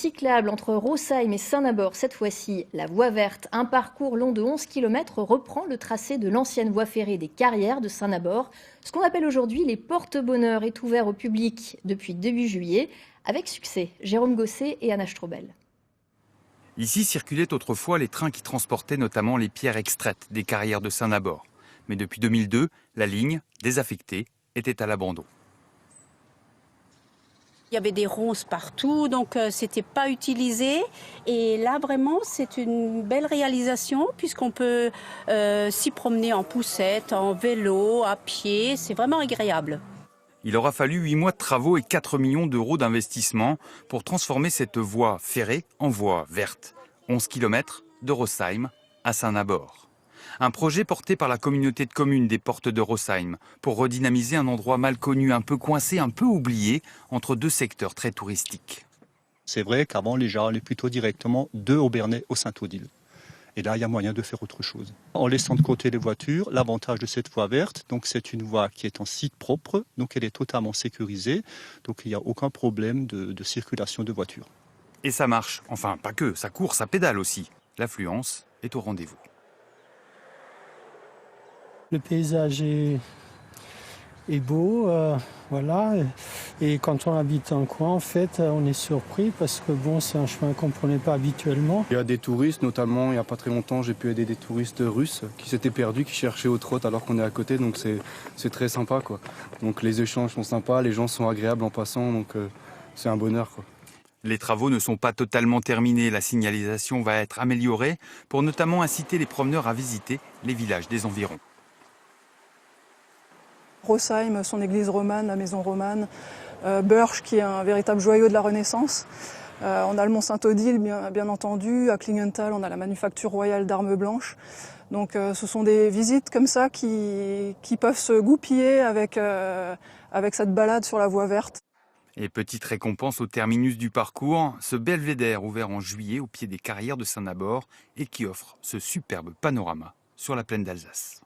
cyclable entre Rosheim et Saint-Nabord. Cette fois-ci, la voie verte, un parcours long de 11 km, reprend le tracé de l'ancienne voie ferrée des Carrières de Saint-Nabord. Ce qu'on appelle aujourd'hui les porte-bonheur est ouvert au public depuis début juillet, avec succès. Jérôme Gosset et Anna Strobel. Ici circulaient autrefois les trains qui transportaient notamment les pierres extraites des Carrières de Saint-Nabord. Mais depuis 2002, la ligne, désaffectée, était à l'abandon. Il y avait des ronces partout, donc c'était pas utilisé. Et là, vraiment, c'est une belle réalisation puisqu'on peut s'y promener en poussette, en vélo, à pied. C'est vraiment agréable. Il aura fallu 8 mois de travaux et 4 millions d'euros d'investissement pour transformer cette voie ferrée en voie verte. 11 km de Rosheim à Saint-Nabord. Un projet porté par la communauté de communes des Portes de Rosheim pour redynamiser un endroit mal connu, un peu coincé, un peu oublié entre deux secteurs très touristiques. C'est vrai qu'avant les gens allaient plutôt directement de Obernai au Saint-Odile. Et là, il y a moyen de faire autre chose. En laissant de côté les voitures, l'avantage de cette voie verte, donc c'est une voie qui est en site propre, donc elle est totalement sécurisée, donc il n'y a aucun problème de circulation de voitures. Et ça marche, enfin pas que, ça court, ça pédale aussi. L'affluence est au rendez-vous. Le paysage est beau, voilà. Et quand on habite en coin, en fait, on est surpris parce que bon, c'est un chemin qu'on ne prenait pas habituellement. Il y a des touristes, notamment il n'y a pas très longtemps, j'ai pu aider des touristes russes qui s'étaient perdus, qui cherchaient au trot alors qu'on est à côté, donc c'est très sympa, quoi. Donc les échanges sont sympas, les gens sont agréables en passant, donc c'est un bonheur, quoi. Les travaux ne sont pas totalement terminés, la signalisation va être améliorée pour notamment inciter les promeneurs à visiter les villages des environs. Rosheim, son église romane, la maison romane, Börsch qui est un véritable joyau de la Renaissance. On a le Mont Saint-Odile bien entendu, à Klingenthal on a la manufacture royale d'armes blanches. Donc ce sont des visites comme ça qui peuvent se goupiller avec cette balade sur la voie verte. Et petite récompense au terminus du parcours, ce belvédère ouvert en juillet au pied des Carrières de Saint-Nabord et qui offre ce superbe panorama sur la plaine d'Alsace.